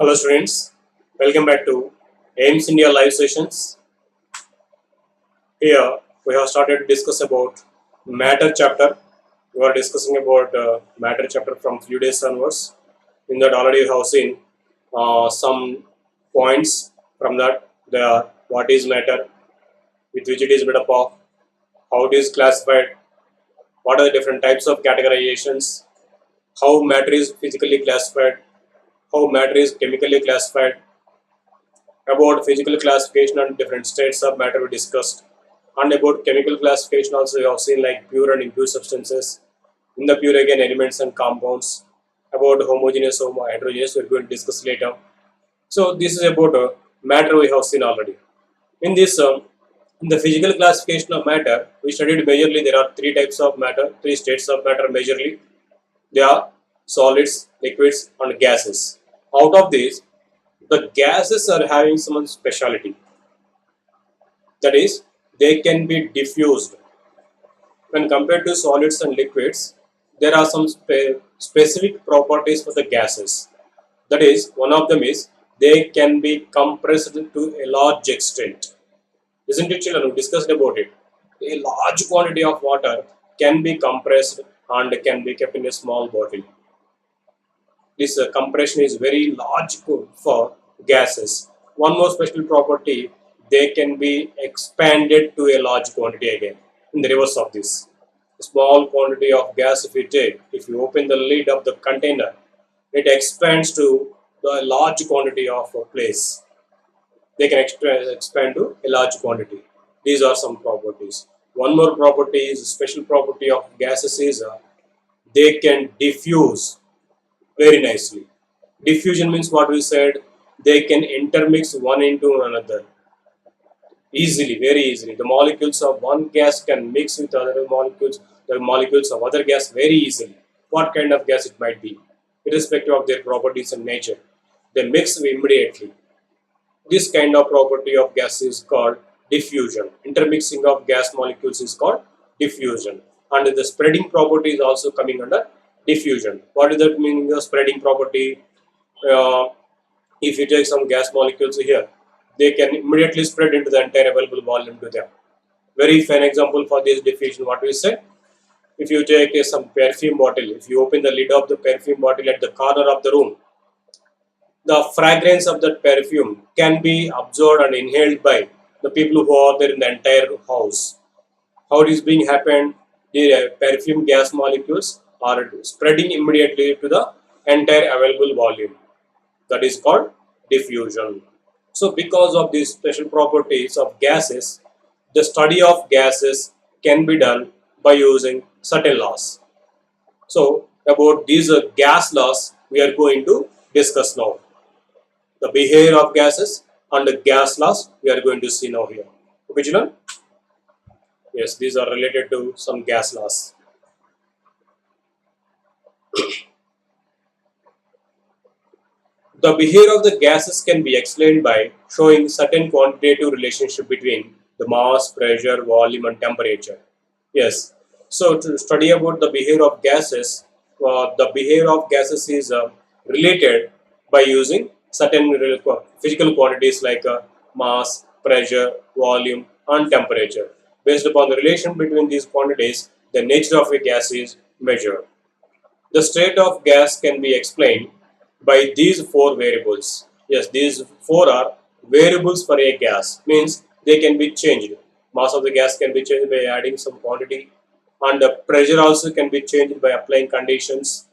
Hello students, welcome back to AIMS India live sessions. Here we have started to discuss about matter chapter. We are discussing about matter chapter from few days onwards. In that already you have seen some points from that. They are what is matter, with which it is made up of, how it is classified, what are the different types of categorizations, how matter is physically classified, how matter is chemically classified, about physical classification and different states of matter we discussed, and about chemical classification also we have seen like pure and impure substances. In the pure again elements and compounds. About homogeneous heterogeneous we are going to discuss later. So this is about matter we have seen already. In this in the physical classification of matter we studied majorly there are three types of matter, three states of matter majorly. They are solids, liquids and gases. Out of these the gases are having some speciality, that is they can be diffused. When compared to solids and liquids there are some specific properties for the gases, that is one of them is they can be compressed to a large extent. Isn't it children? We discussed about it. A large quantity of water can be compressed and can be kept in a small bottle. This compression is very large for gases. One more special property, they can be expanded to a large quantity again. In the reverse of this, a small quantity of gas if you take, if you open the lid of the container, it expands to the large quantity of a place. They can expand to a large quantity. These are some properties. One more property is special property of gases is they can diffuse very nicely. Diffusion means what we said, they can intermix one into another easily, very easily. The molecules of one gas can mix with other molecules, the molecules of other gas very easily. What kind of gas it might be, irrespective of their properties and nature. They mix immediately. This kind of property of gas is called diffusion. Intermixing of gas molecules is called diffusion. And the spreading property is also coming under diffusion. What is that meaning of spreading property? If you take some gas molecules here, they can immediately spread into the entire available volume to them. Very fine example for this diffusion, what we said. If you take some perfume bottle, if you open the lid of the perfume bottle at the corner of the room, the fragrance of that perfume can be absorbed and inhaled by the people who are there in the entire house. How it is being happened? The perfume gas molecules are spreading immediately to the entire available volume. That is called diffusion. So because of these special properties of gases, the study of gases can be done by using certain laws. So about these gas laws we are going to discuss now. The behavior of gases and the gas laws we are going to see now here. Okay, children? Yes, these are related to some gas laws. The behavior of the gases can be explained by showing certain quantitative relationship between the mass, pressure, volume and temperature. Yes, so to study about the behavior of gases, the behavior of gases is related by using certain physical quantities like mass, pressure, volume and temperature. Based upon the relation between these quantities, the nature of a gas is measured. The state of gas can be explained by these four variables. Yes, these four are variables for a gas, means they can be changed. Mass of the gas can be changed by adding some quantity, and the pressure also can be changed by applying conditions.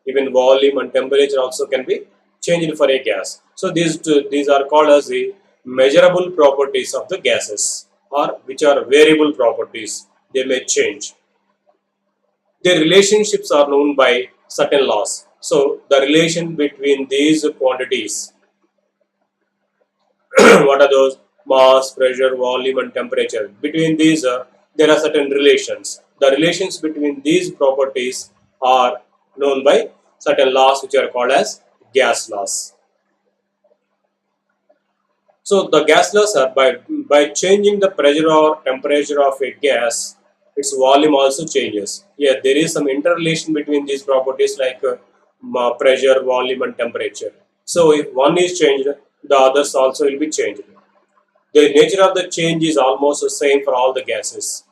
Even volume and temperature also can be changed for a gas. So these are called as the measurable properties of the gases, or which are variable properties. They may change. Their relationships are known by certain laws. So the relation between these quantities, what are those? Mass, pressure, volume and temperature. Between these there are certain relations. The relations between these properties are known by certain laws which are called as gas laws. So the gas laws are by changing the pressure or temperature of a gas, its volume also changes. Yeah, there is some interrelation between these properties like pressure, volume and temperature. So if one is changed, the others also will be changed. The nature of the change is almost the same for all the gases.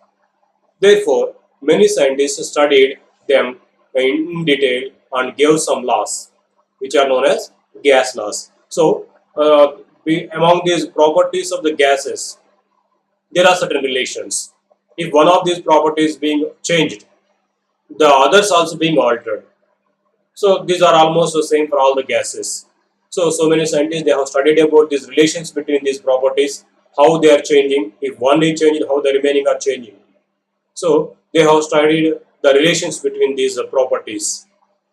Therefore, many scientists studied them in detail and gave some laws, which are known as gas laws. So, among these properties of the gases, there are certain relations. If one of these properties being changed, the others also being altered. So these are almost the same for all the gases. So many scientists they have studied about these relations between these properties, how they are changing. If one is changing, how the remaining are changing. So they have studied the relations between these properties.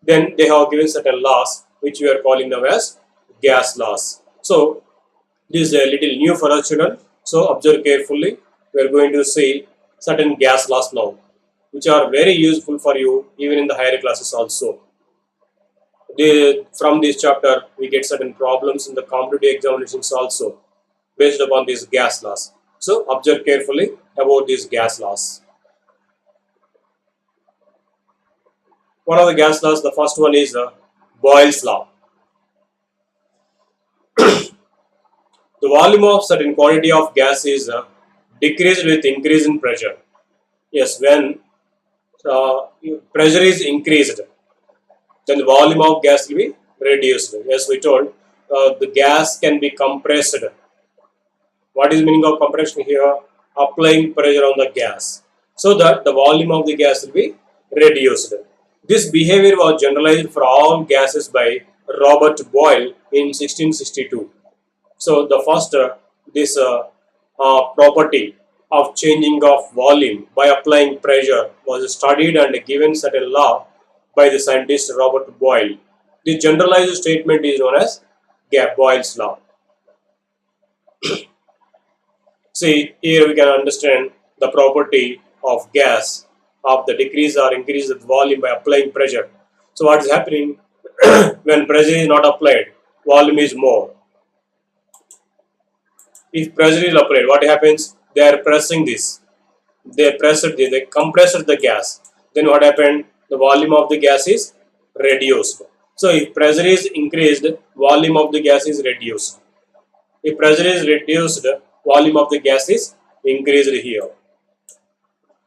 Then they have given certain laws which we are calling them as gas laws. So this is a little new for us children. So observe carefully. We are going to see certain gas laws now, which are very useful for you even in the higher classes also. From this chapter, we get certain problems in the competitive examinations also based upon these gas laws. So observe carefully about these gas laws. One of the gas laws, the first one is Boyle's law. The volume of certain quantity of gas is decreased with increase in pressure. Yes, when uh, pressure is increased, then the volume of gas will be reduced. Yes, we told the gas can be compressed. What is the meaning of compression here? Applying pressure on the gas so that the volume of the gas will be reduced. This behavior was generalized for all gases by Robert Boyle in 1662. So the first this property of changing of volume by applying pressure was studied and given certain law by the scientist Robert Boyle. The generalized statement is known as Boyle's law. See, here we can understand the property of gas of the decrease or increase of volume by applying pressure. So what is happening when pressure is not applied, volume is more. If pressure is applied, what happens? They are pressing this. They pressed this, they compressed the gas. Then what happened? The volume of the gas is reduced. So if pressure is increased, volume of the gas is reduced. If pressure is reduced, volume of the gas is increased here.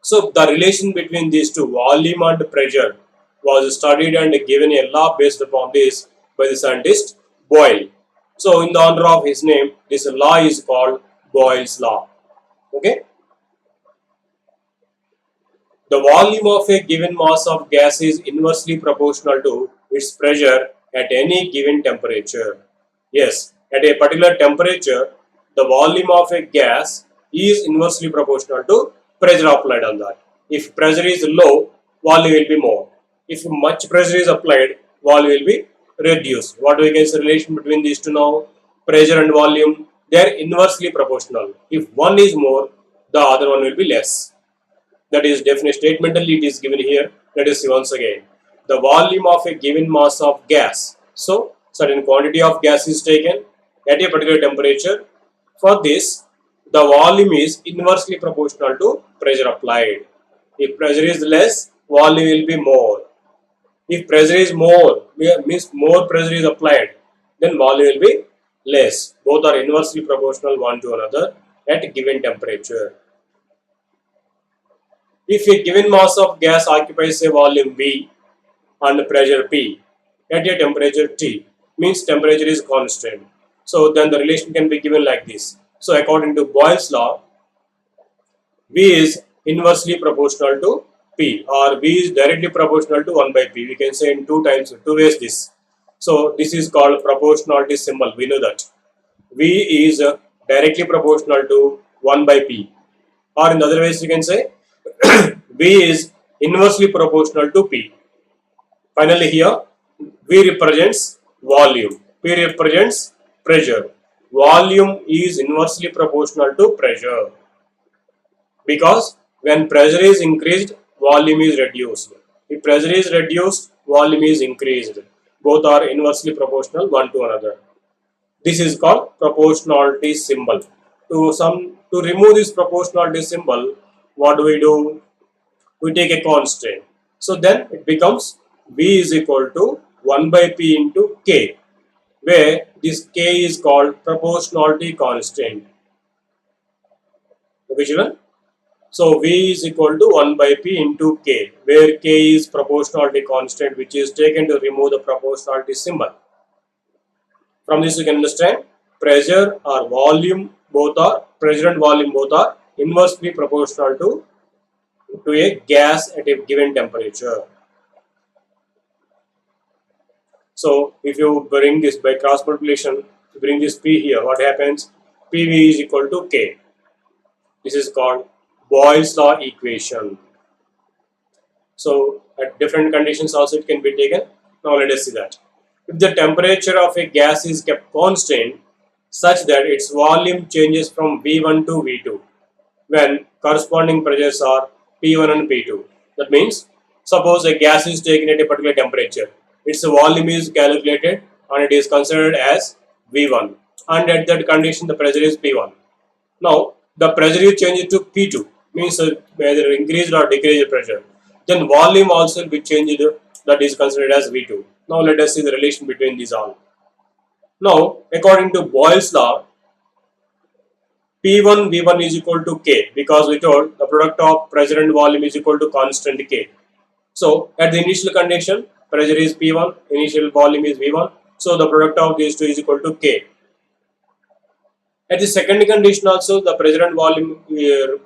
So the relation between these two, volume and pressure, was studied and given a law based upon this by the scientist Boyle. So in the honor of his name, this law is called Boyle's law. Okay. The volume of a given mass of gas is inversely proportional to its pressure at any given temperature. Yes, at a particular temperature, the volume of a gas is inversely proportional to pressure applied on that. If pressure is low, volume will be more. If much pressure is applied, volume will be reduced. What we can say relation between these two now? Pressure and volume, they are inversely proportional. If one is more, the other one will be less. That is definite statementally it is given here. Let us see once again. The volume of a given mass of gas. So certain quantity of gas is taken at a particular temperature. For this, the volume is inversely proportional to pressure applied. If pressure is less, volume will be more. If pressure is more, means more pressure is applied, then volume will be less. Both are inversely proportional one to another at a given temperature. If a given mass of gas occupies a volume V and pressure P at a temperature T, means temperature is constant. So then the relation can be given like this. So according to Boyle's law, V is inversely proportional to P, or V is directly proportional to 1 by P. We can say in two ways this. So this is called proportionality symbol. We know that V is directly proportional to 1 by P, or in other ways you can say V is inversely proportional to P. Finally here V represents volume, P represents pressure. Volume is inversely proportional to pressure because when pressure is increased, volume is reduced. If pressure is reduced, volume is increased. Both are inversely proportional one to another. This is called proportionality symbol. To remove this proportionality symbol, what do? We take a constant. So then it becomes V is equal to 1 by P into K. where this K is called proportionality constant. Okay, children? So V is equal to 1 by P into K, where K is proportionality constant, which is taken to remove the proportionality symbol. From this you can understand pressure or volume both are pressure and volume both are inversely proportional to a gas at a given temperature. So if you bring this by cross multiplication, bring this P here, what happens? PV is equal to K. This is called Boyle's law equation. So at different conditions also it can be taken. Now let us see that. If the temperature of a gas is kept constant such that its volume changes from V1 to V2 when corresponding pressures are P1 and P2. That means suppose a gas is taken at a particular temperature, its volume is calculated and it is considered as V1, and at that condition the pressure is P1. Now the pressure is changed to P2, means whether increased or decreased pressure. Then volume also will be changed, that is considered as V2. Now let us see the relation between these all. Now according to Boyle's law, P1 V1 is equal to K, because we told the product of pressure and volume is equal to constant K. So at the initial condition, pressure is P1, initial volume is V1. So the product of these two is equal to K. At the second condition also, the pressure and volume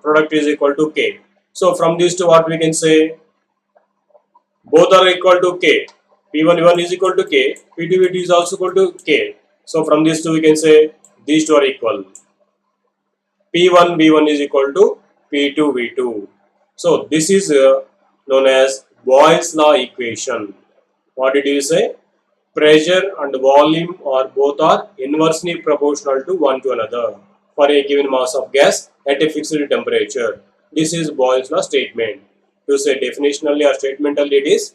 product is equal to K. So from these two, what we can say, both are equal to K. P1 V1 is equal to K. P2 V2 is also equal to K. So from these two, we can say these two are equal. P1 V1 is equal to P2 V2. So this is known as Boyle's law equation. What did you say? Pressure and volume are both are inversely proportional to one to another for a given mass of gas at a fixed temperature. This is Boyle's law statement. To say definitionally or statementally, it is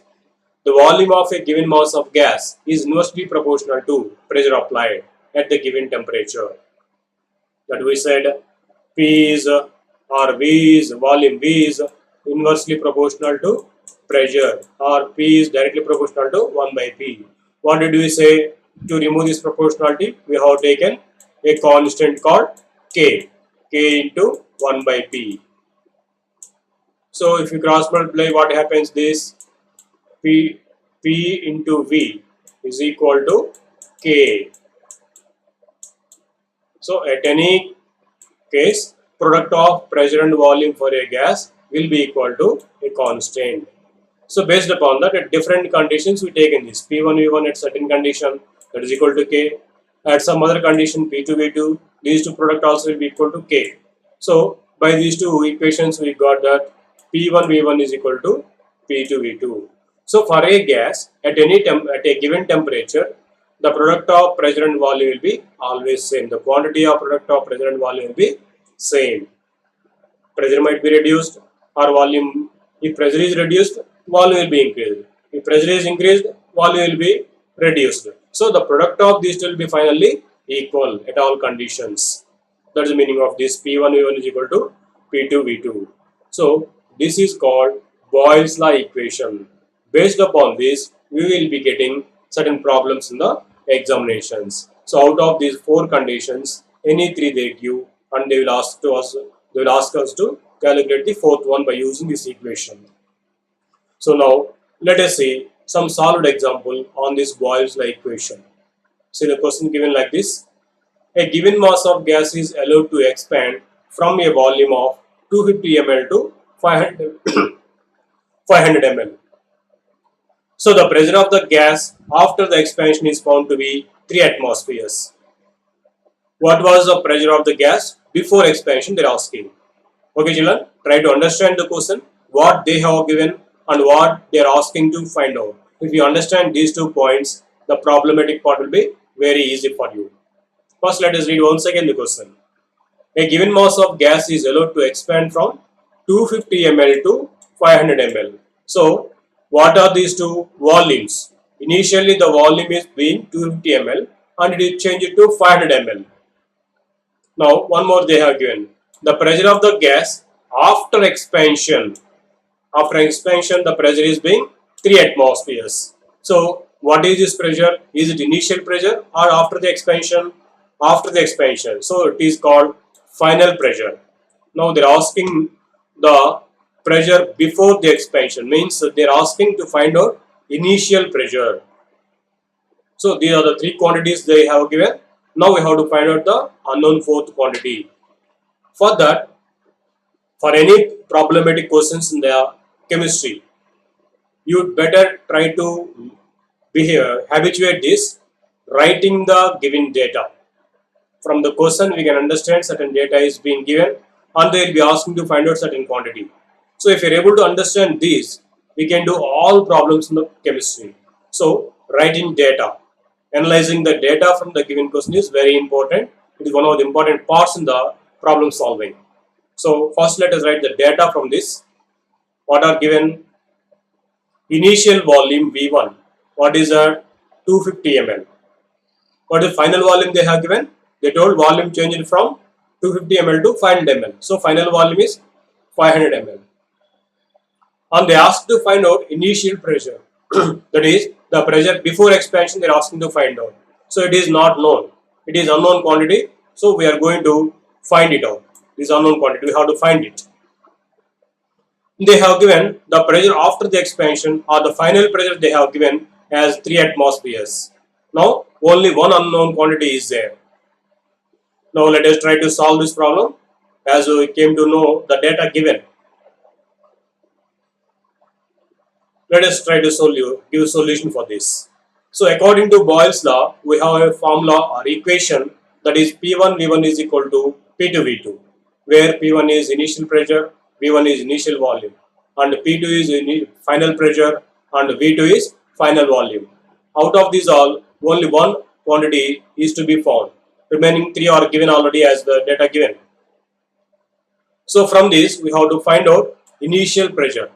the volume of a given mass of gas is inversely proportional to pressure applied at the given temperature. That we said P is or V is volume, V is inversely proportional to pressure, or P is directly proportional to 1 by P. What did we say? To remove this proportionality, we have taken a constant called K, K into 1 by P. So if you cross multiply, what happens? This P into V is equal to K. So at any case, product of pressure and volume for a gas will be equal to a constant. So based upon that, at different conditions we take in this P1 V1 at certain condition, that is equal to K. At some other condition P2 V2, these two product also will be equal to K. So by these two equations we got that P1 V1 is equal to P2 V2. So for a gas at a given temperature, the product of pressure and volume will be always same. The quantity of product of pressure and volume will be same. Pressure might be reduced or volume. If pressure is reduced, volume will be increased. If pressure is increased, volume will be reduced. So the product of these will be finally equal at all conditions. That is the meaning of this P1 V1 is equal to P2 V2. So this is called Boyle's law equation. Based upon this, we will be getting certain problems in the examinations. So out of these four conditions, any three they give, and they will ask us to calculate the fourth one by using this equation. So now let us see some solved example on this Boyle's law equation. See the question given like this: a given mass of gas is allowed to expand from a volume of 250 ml to 500 ml. So the pressure of the gas after the expansion is found to be 3 atmospheres. What was the pressure of the gas before expansion? They are asking. Okay, children, try to understand the question, what they have given and what they are asking to find out. If you understand these 2 points, the problematic part will be very easy for you. First, let us read once again the question. A given mass of gas is allowed to expand from 250 ml to 500 ml. So, what are these two volumes? Initially, the volume is being 250 ml and it is changed to 500 ml. Now, one more they have given. The pressure of the gas after expansion. After expansion, the pressure is being 3 atmospheres. So, What is this pressure? Is it initial pressure or after the expansion? After the expansion. So it is called final pressure. Now they are asking the pressure before the expansion, means they are asking to find out initial pressure. So these are the three quantities they have given. Now we have to find out the unknown fourth quantity. For that, for any problematic questions in the chemistry, you better try to habituate this writing the given data. From the question we can understand certain data is being given and they will be asking to find out certain quantity. So if you are able to understand these, we can do all problems in the chemistry. So writing data, analyzing the data from the given question is very important. It is one of the important parts in the problem solving. So first let us write the data from this. What are given? Initial volume V1. What is that? 250 ml. What is final volume they have given? They told volume changed from 250 ml to 500 ml. So final volume is 500 ml. And they asked to find out initial pressure. That is the pressure before expansion they are asking to find out. So it is not known. It is unknown quantity. So we are going to find it out. This unknown quantity, we have to find it. They have given the pressure after the expansion or the final pressure they have given as 3 atmospheres. Now only one unknown quantity is there. Now let us try to solve this problem as we came to know the data given. Let us try to give a solution for this. So according to Boyle's law, we have a formula or equation that is P1 V1 is equal to P2 V2, where P1 is initial pressure, V1 is initial volume, and P2 is final pressure, and V2 is final volume. Out of these all, only one quantity is to be found. Remaining three are given already as the data given. So from this, we have to find out initial pressure.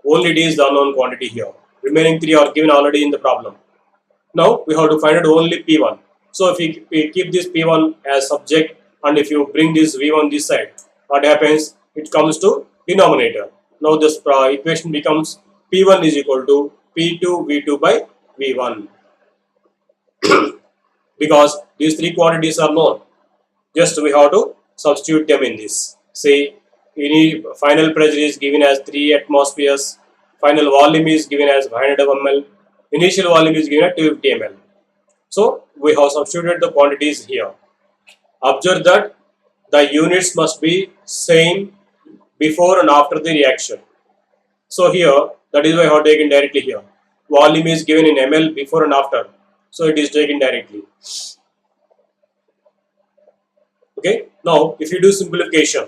Only it is the unknown quantity here. Remaining three are given already in the problem. Now we have to find out only P1. So if we keep this P1 as subject and if you bring this V1 this side, what happens? It comes to denominator. Now this equation becomes P1 is equal to P2 V2 by V1. Because these three quantities are known. Just we have to substitute them in this. Say final pressure is given as 3 atmospheres, final volume is given as 500 ml, initial volume is given as 250 ml. So we have substituted the quantities here. Observe that the units must be same before and after the reaction. So here, that is why I have taken directly here. Volume is given in ml before and after. So it is taken directly. Okay. Now if you do simplification,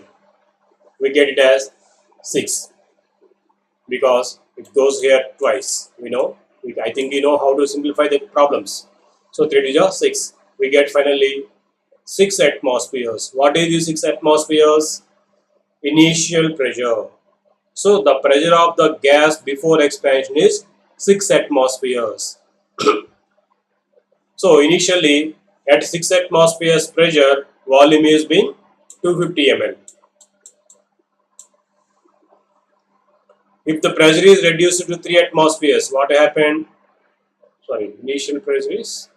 we get it as 6 because it goes here twice. I think we know how to simplify the problems. So 3 to 6. We get finally 6 atmospheres. What is the 6 atmospheres? Initial pressure. So the pressure of the gas before expansion is 6 atmospheres. So initially at 6 atmospheres pressure, volume is being 250 ml. If the pressure is reduced to 3 atmospheres, what happened? Initial pressure is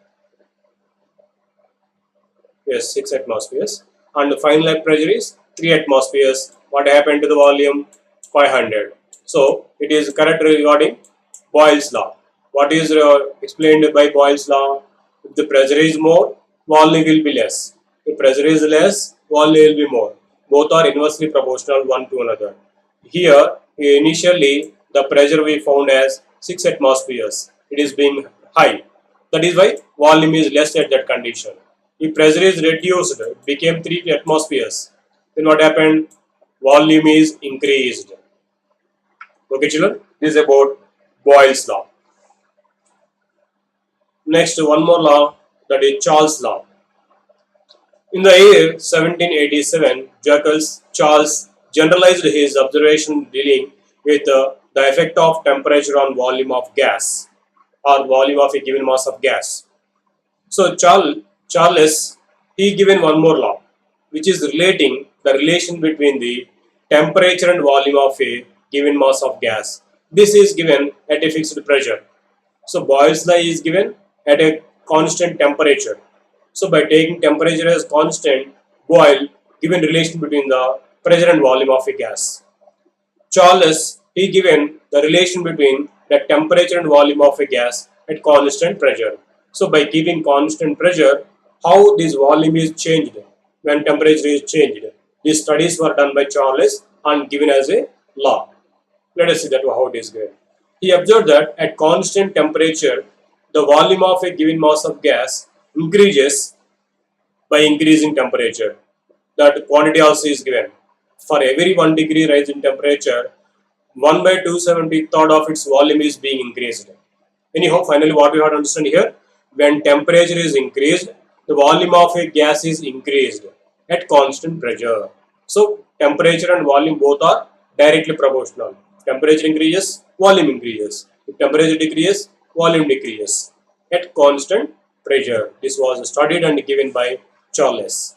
6 atmospheres and the final pressure is 3 atmospheres. What happened to the volume? 500. So it is correct regarding Boyle's law. What is explained by Boyle's law? If the pressure is more, volume will be less. If pressure is less, volume will be more. Both are inversely proportional one to another. Here, initially, the pressure we found as 6 atmospheres. It is being high. That is why volume is less at that condition. If pressure is reduced, it became 3 atmospheres. Then what happened? Volume is increased. Okay, children? This is about Boyle's law. Next, one more law, that is Charles' law. In the year 1787, Jacques Charles generalized his observation dealing with the effect of temperature on volume of gas or volume of a given mass of gas. So Charles, he given one more law which is relating the relation between the temperature and volume of a given mass of gas. This is given at a fixed pressure. So Boyle's law is given at a constant temperature. So by taking temperature as constant, Boyle given relation between the pressure and volume of a gas. Charles he given the relation between the temperature and volume of a gas at constant pressure. So by keeping constant pressure, how this volume is changed when temperature is changed. These studies were done by Charles and given as a law. Let us see that how it is given. He observed that at constant temperature, the volume of a given mass of gas increases by increasing temperature. That quantity also is given. For every 1 degree rise in temperature, 1 by 270 third of its volume is being increased. Anyhow, finally what we have to understand here, when temperature is increased, the volume of a gas is increased at constant pressure. So temperature and volume both are directly proportional. Temperature increases, volume increases. If temperature decreases, volume decreases at constant pressure. This was studied and given by Charles.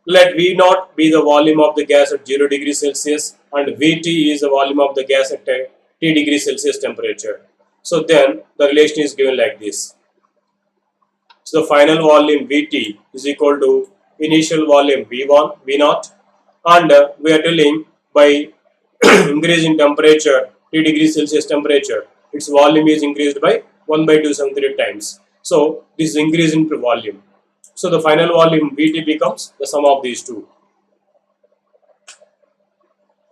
Let V naught be the volume of the gas at 0 degrees Celsius and Vt is the volume of the gas at a T degrees Celsius temperature. So then the relation is given like this. So the final volume Vt is equal to initial volume V1, V naught, and we are telling by increasing temperature, T degrees Celsius temperature, its volume is increased by 1 by 273 times. So this is increase in volume. So the final volume Vt becomes the sum of these two.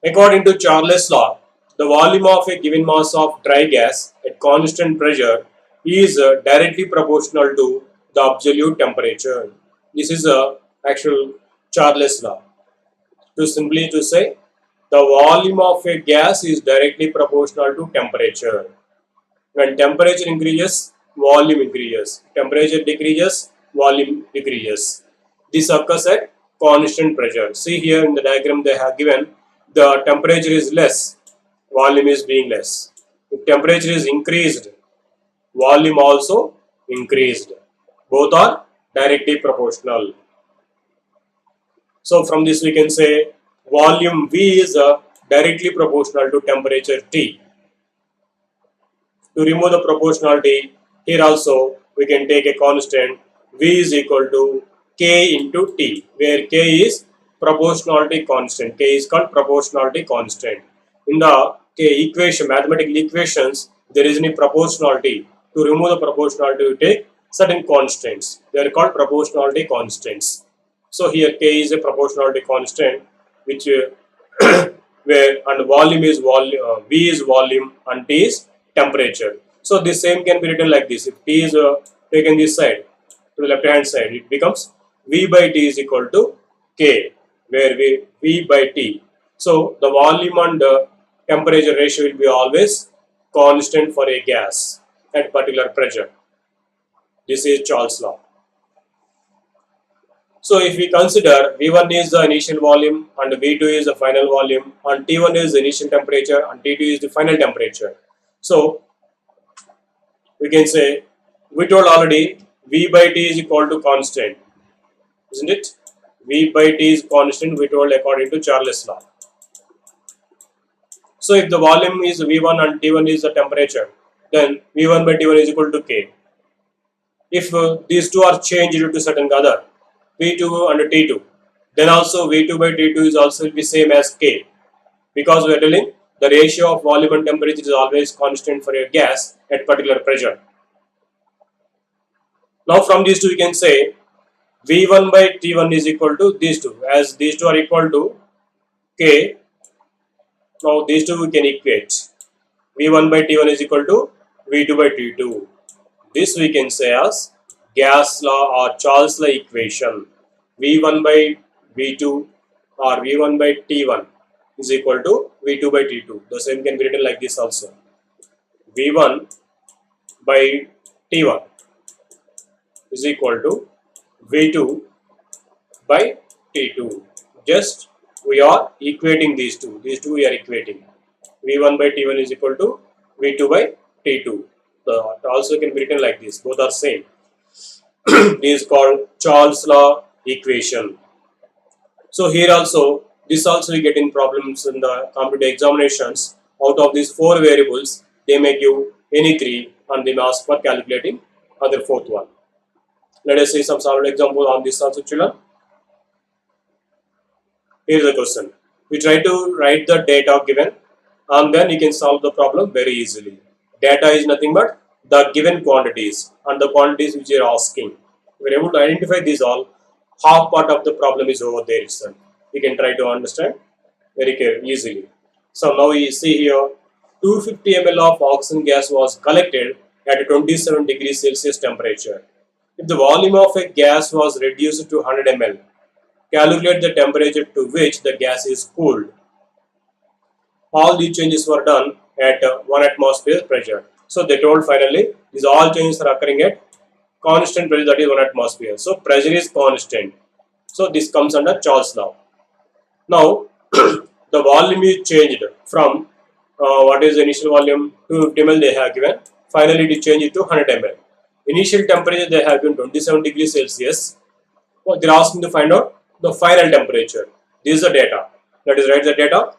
According to Charles' law, the volume of a given mass of dry gas at constant pressure is directly proportional to the absolute temperature. This is a actual Charles' law. To simply to say, the volume of a gas is directly proportional to temperature. When temperature increases, volume increases. Temperature decreases, volume decreases. This occurs at constant pressure. See here in the diagram they have given the temperature is less, volume is being less. If temperature is increased, volume also increased. Both are directly proportional. So from this we can say volume V is directly proportional to temperature T. To remove the proportionality, here also we can take a constant V is equal to K into T, where K is proportionality constant. K is called proportionality constant. In the K equation, mathematical equations, there is any proportionality. To remove the proportionality, we take certain constants. They are called proportionality constants. So here K is a proportionality constant, which where and volume is volume, V is volume, and T is temperature. So this same can be written like this. If T is taken this side to the left hand side, it becomes V by T is equal to K, where V by T. So the volume and temperature ratio will be always constant for a gas at particular pressure. This is Charles' law. So if we consider V1 is the initial volume and V2 is the final volume and T1 is the initial temperature and T2 is the final temperature. So we can say, we told already V by T is equal to constant, isn't it? V by T is constant, we told according to Charles' law. So if the volume is V1 and T1 is the temperature, then V1 by T1 is equal to K. If these two are changed to certain other, V2 and T2, then also V2 by T2 is also will be same as K, because we are telling the ratio of volume and temperature is always constant for a gas at particular pressure. Now from these two we can say V1 by T1 is equal to these two, as these two are equal to K. Now these two we can equate. V1 by T1 is equal to V2 by T2. This we can say as gas law or Charles law equation. V1 by V2 or V1 by T1 is equal to V2 by T2. The same can be written like this also. V1 by T1 is equal to V2 by T2. Just we are equating these two. These two we are equating. V1 by T1 is equal to V2 by T2. It also can be written like this. Both are same. This is called Charles law equation. So here also, this also we get in problems in the competitive examinations. Out of these four variables, they may give any 3 and they may ask for calculating other fourth one. Let us see some solid example on this also, children. Here is the question. We try to write the data given and then you can solve the problem very easily. Data is nothing but the given quantities and the quantities which you are asking. If we are able to identify these all, half part of the problem is over there itself. We can try to understand very easily. So now you see here 250 ml of oxygen gas was collected at 27 degrees Celsius temperature. If the volume of a gas was reduced to 100 ml, calculate the temperature to which the gas is cooled. All these changes were done at 1 atmosphere pressure. So they told finally these all changes are occurring at constant pressure, that is 1 atmosphere. So pressure is constant. So this comes under Charles law. Now the volume is changed from what is the initial volume 250 ml they have given. Finally it is changed to 100 ml. Initial temperature they have given 27 degrees Celsius. They are asking to find out the final temperature. This is the data. That is, write the data.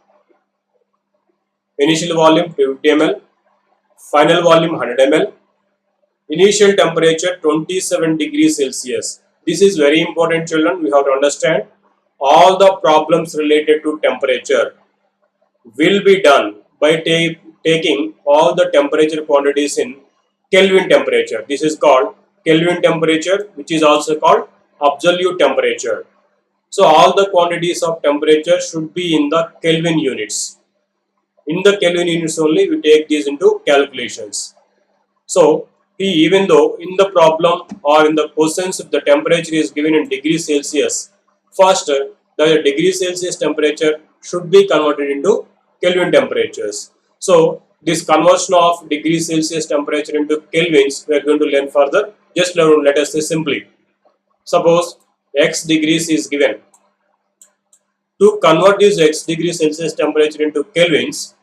Initial volume 50 ml, final volume 100 ml, initial temperature 27 degrees Celsius. This is very important, children. We have to understand all the problems related to temperature will be done by taking all the temperature quantities in Kelvin temperature. This is called Kelvin temperature, which is also called absolute temperature. So all the quantities of temperature should be in the Kelvin units. In the Kelvin units only we take these into calculations. So even though in the problem or in the questions if the temperature is given in degrees Celsius, first the degree Celsius temperature should be converted into Kelvin temperatures. So this conversion of degree Celsius temperature into Kelvins we are going to learn further. Just let us say simply. Suppose x degrees is given. To convert this x degree Celsius temperature into Kelvins,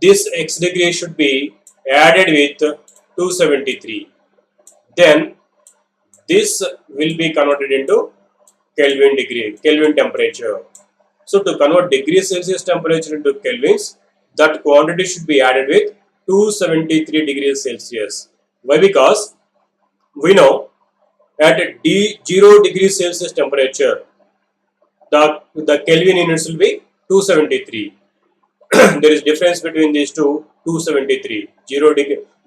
this x degree should be added with 273. Then this will be converted into Kelvin degree, Kelvin temperature. So to convert degree Celsius temperature into Kelvins, that quantity should be added with 273 degrees Celsius. Why? Because we know at 0 degrees Celsius temperature, the Kelvin units will be 273. There is difference between these two, 273. 0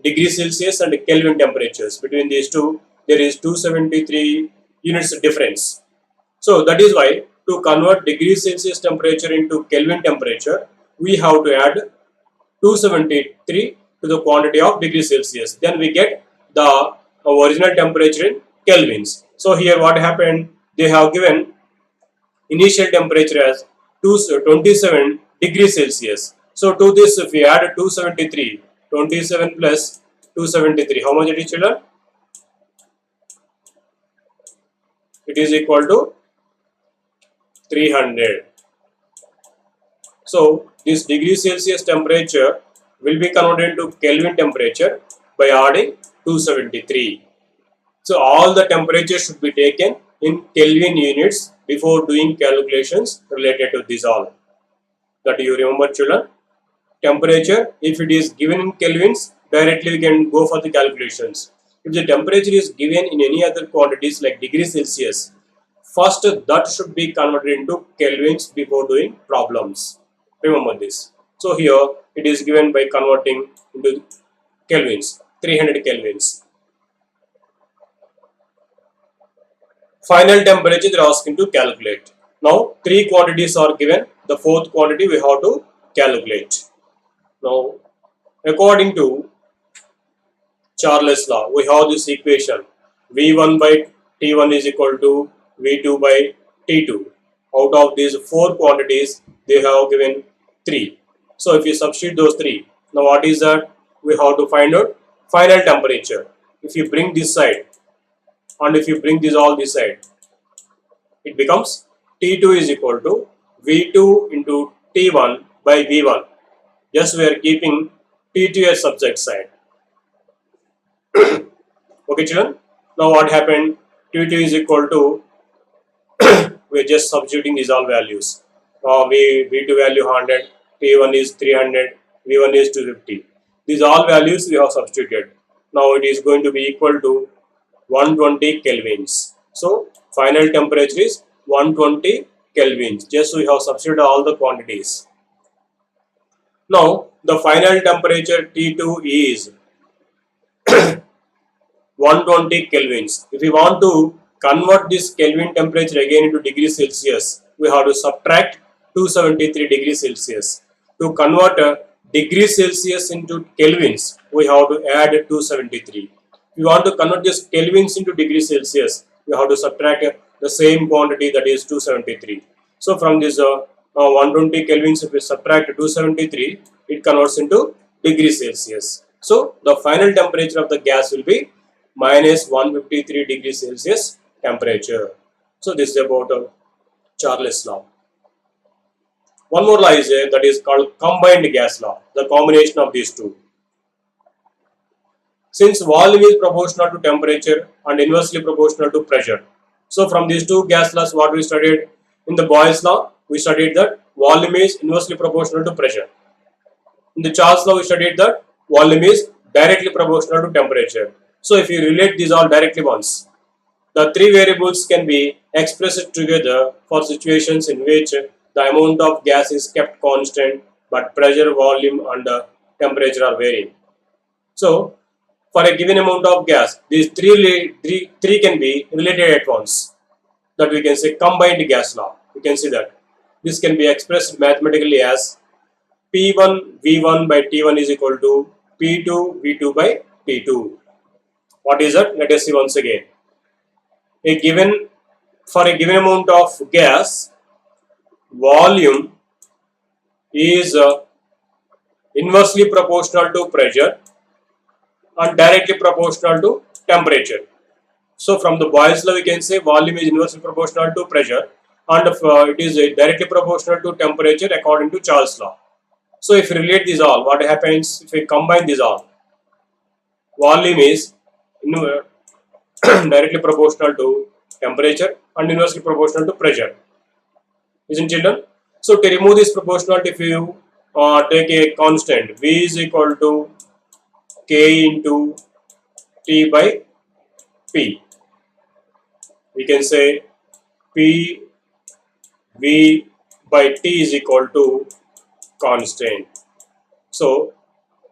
degree Celsius and Kelvin temperatures. Between these two, there is 273 units difference. So that is why to convert degree Celsius temperature into Kelvin temperature, we have to add 273 to the quantity of degree Celsius. Then we get the original temperature in Kelvins. So here what happened? They have given initial temperature as 27 degrees Celsius. So to this if we add 273, 27 plus 273, how much it is, children? It is equal to 300. So this degree Celsius temperature will be converted into Kelvin temperature by adding 273. So all the temperatures should be taken in Kelvin units before doing calculations related to this all. That you remember, children. Temperature, if it is given in Kelvins, directly we can go for the calculations. If the temperature is given in any other quantities like degree Celsius, first that should be converted into Kelvins before doing problems. Remember this. So here it is given by converting into Kelvins, 300 Kelvins. Final temperature they are asking to calculate. Now 3 quantities are given. The fourth quantity we have to calculate. Now according to Charles law, we have this equation V1 by T1 is equal to V2 by T2. Out of these 4 quantities, they have given 3. So if you substitute those 3, now what is that? We have to find out final temperature. If you bring this side and if you bring this all this side, it becomes T2 is equal to V2 into T1 by V1. Just we are keeping T2 as subject side. Okay, children. Now what happened? T2 is equal to we are just substituting these all values. V2 value 100, T1 is 300, V1 is 250. These all values we have substituted. Now it is going to be equal to 120 kelvins. So final temperature is 120 kelvins. Just we have substituted all the quantities. Now the final temperature T2 is 120 kelvins. If we want to convert this Kelvin temperature again into degrees Celsius, we have to subtract 273 degrees Celsius. To convert degrees Celsius into kelvins, we have to add 273. If you want to convert this kelvins into degrees Celsius, we have to subtract the same quantity, that is 273. So from this 120 kelvins, if we subtract 273, it converts into degrees Celsius. So the final temperature of the gas will be minus 153 degrees Celsius temperature. So this is about Charles law. One more law is there, that is called combined gas law, the combination of these two. Since volume is proportional to temperature and inversely proportional to pressure, so from these two gas laws, what we studied in the Boyle's law, we studied that volume is inversely proportional to pressure. In the Charles law, we studied that volume is directly proportional to temperature. So if you relate these all directly once, the three variables can be expressed together for situations in which the amount of gas is kept constant but pressure, volume and temperature are varying. So for a given amount of gas, these three can be related at once. That we can say combined gas law. You can see that this can be expressed mathematically as P1 V1 by T1 is equal to P2 V2 by T2. What is that? Let us see once again. For a given amount of gas, volume is inversely proportional to pressure and directly proportional to temperature. So from the Boyle's law, we can say volume is inversely proportional to pressure and it is directly proportional to temperature according to Charles law. So if you relate these all, what happens if we combine these all? Volume is directly proportional to temperature and inversely proportional to pressure. Isn't children? So to remove this proportionality, if you take a constant, V is equal to K into T by P. We can say P V by T is equal to constant. So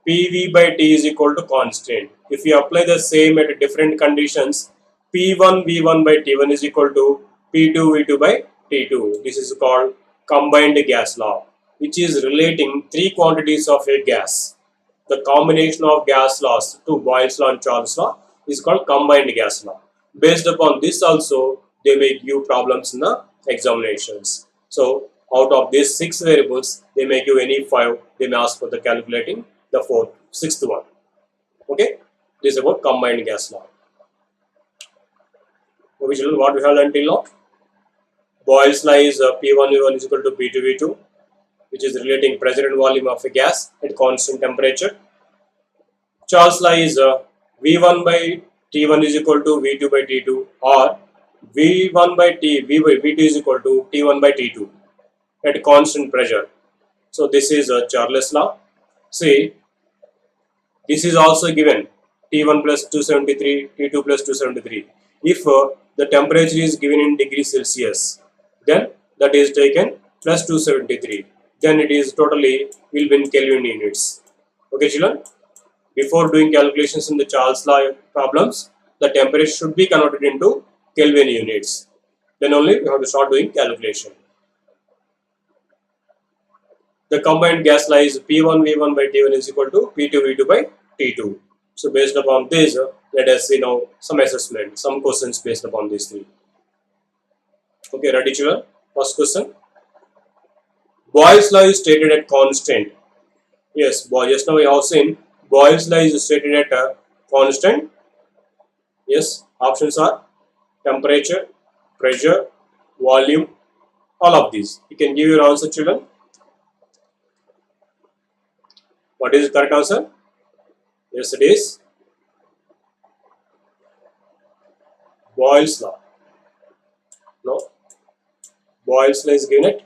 PV by T is equal to constant. If you apply the same at different conditions, P1 V1 by T1 is equal to P2 V2 by T2. This is called combined gas law, which is relating three quantities of a gas. The combination of gas laws, two Boyle's law and Charles law, is called combined gas law. Based upon this also, they may give problems in the examinations. So out of these 6 variables, they may give any 5. They may ask for the calculating the sixth one. Okay, this is about combined gas law. Okay, children, what we have until now? Boyle's law is P1 V1 is equal to P2 V2, which is relating pressure and volume of a gas at constant temperature. Charles law is V1 by T1 is equal to V2 by T2, or V1 by V2 is equal to T1 by T2 at constant pressure. So this is Charles law. See, this is also given T1 plus 273, T2 plus 273. If the temperature is given in degrees Celsius, then that is taken plus 273. Then it is totally will be in Kelvin units. Okay, children. Before doing calculations in the Charles law problems, the temperature should be converted into Kelvin units. Then only we have to start doing calculation. The combined gas law is P1 V1 by T1 is equal to P2 V2 by T2. So based upon this, let us see now some assessment, some questions based upon these three. Okay, ready children? First question. Boyle's law is stated at constant. Yes, just now we have seen Boyle's law is stated at a constant. Yes, options are temperature, pressure, volume, all of these. You can give your answer, children. What is the correct answer? Yes, it is Boyle's law. No, Boyle's law is given at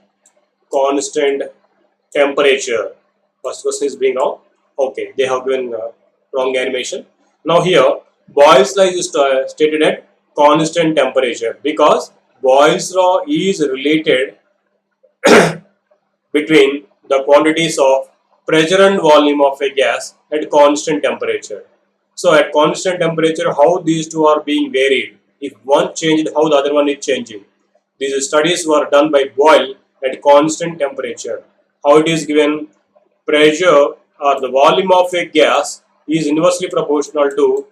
constant temperature. First question is being now Okay, they have given wrong animation. Now here Boyle's law is stated at constant temperature, because Boyle's law is related between the quantities of pressure and volume of a gas at constant temperature. So at constant temperature, how these two are being varied. If one changed, how the other one is changing. These studies were done by Boyle at constant temperature. How it is given: pressure or the volume of a gas is inversely proportional to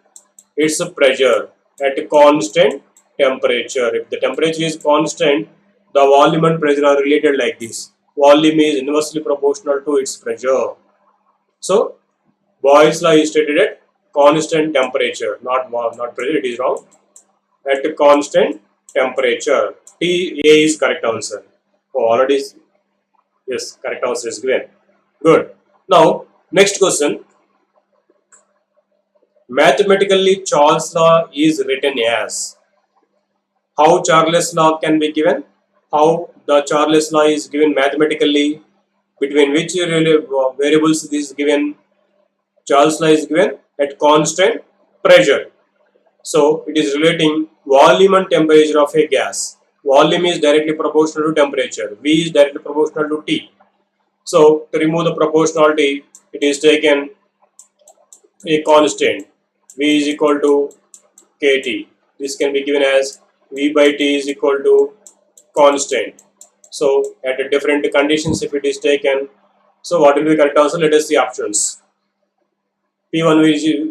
its pressure at a constant temperature. If the temperature is constant, the volume and pressure are related like this. Volume is inversely proportional to its pressure. So Boyle's law is stated at constant temperature, not pressure. It is wrong. At a constant temperature. T A is correct answer. Oh, already yes, correct answer is given. Good. Now next question. Mathematically, Charles' law is written as. How Charles' law can be given? How the Charles' law is given mathematically? Between which variables this is given? Charles' law is given at constant pressure. So it is relating volume and temperature of a gas. Volume is directly proportional to temperature. V is directly proportional to T. So to remove the proportionality, it is taken a constant. V is equal to Kt. This can be given as V by T is equal to constant. So at a different conditions, if it is taken, so what will be correct answer? Let us see options. P1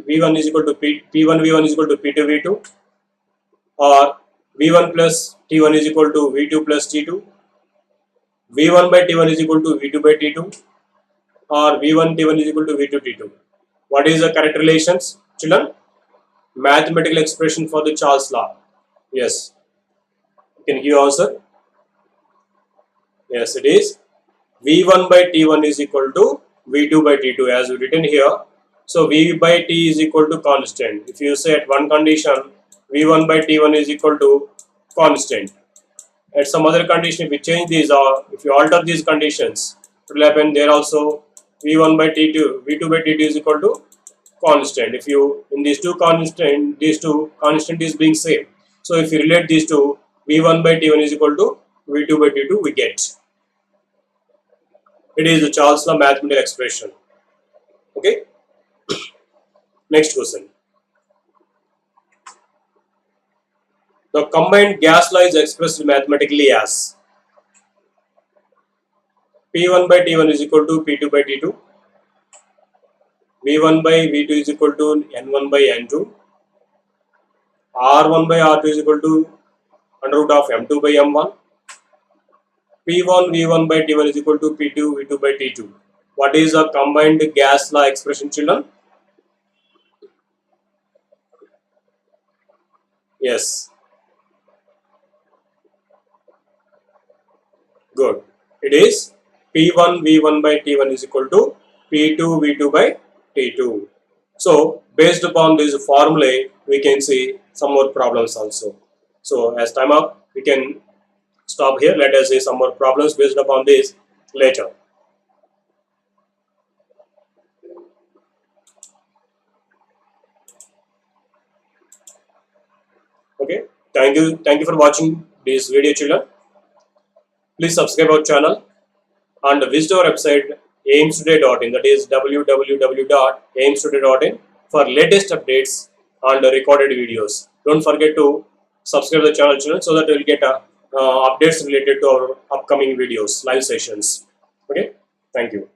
V1 is equal to P1 V1 is equal to P2 V2, or V1 plus T1 is equal to V2 plus T2, V1 by T1 is equal to V2 by T2, or V1 T1 is equal to V2 T2. What is the correct relations, children? Mathematical expression for the Charles law. Yes. Can you give answer? Yes, it is V1 by T1 is equal to V2 by T2 as written here. So V by T is equal to constant. If you say at one condition V1 by T1 is equal to constant, at some other condition if you change these or if you alter these conditions, it will happen there also V1 by T2, V2 by T2 is equal to constant. If you in these two constant is being same. So if you relate these two, V1 by T1 is equal to V2 by T2, we get. It is the Charles law mathematical expression. Okay. Next question. The combined gas law is expressed mathematically as P1 by T1 is equal to P2 by T2, V1 by V2 is equal to N1 by N2, R1 by R2 is equal to under root of M2 by M1, P1 V1 by T1 is equal to P2 V2 by T2. What is the combined gas law expression, children? Yes. Good. It is P1 V1 by T1 is equal to P2 V2 by T2. So based upon this formula, we can see some more problems also. So as time up, we can stop here. Let us see some more problems based upon this later. Okay. Thank you for watching this video, children. Please subscribe our channel and visit our website aimstoday.in, that is www.aimstoday.in, for latest updates and recorded videos. Don't forget to subscribe the channel, children, so that you will get updates related to our upcoming videos, live sessions. Okay, thank you.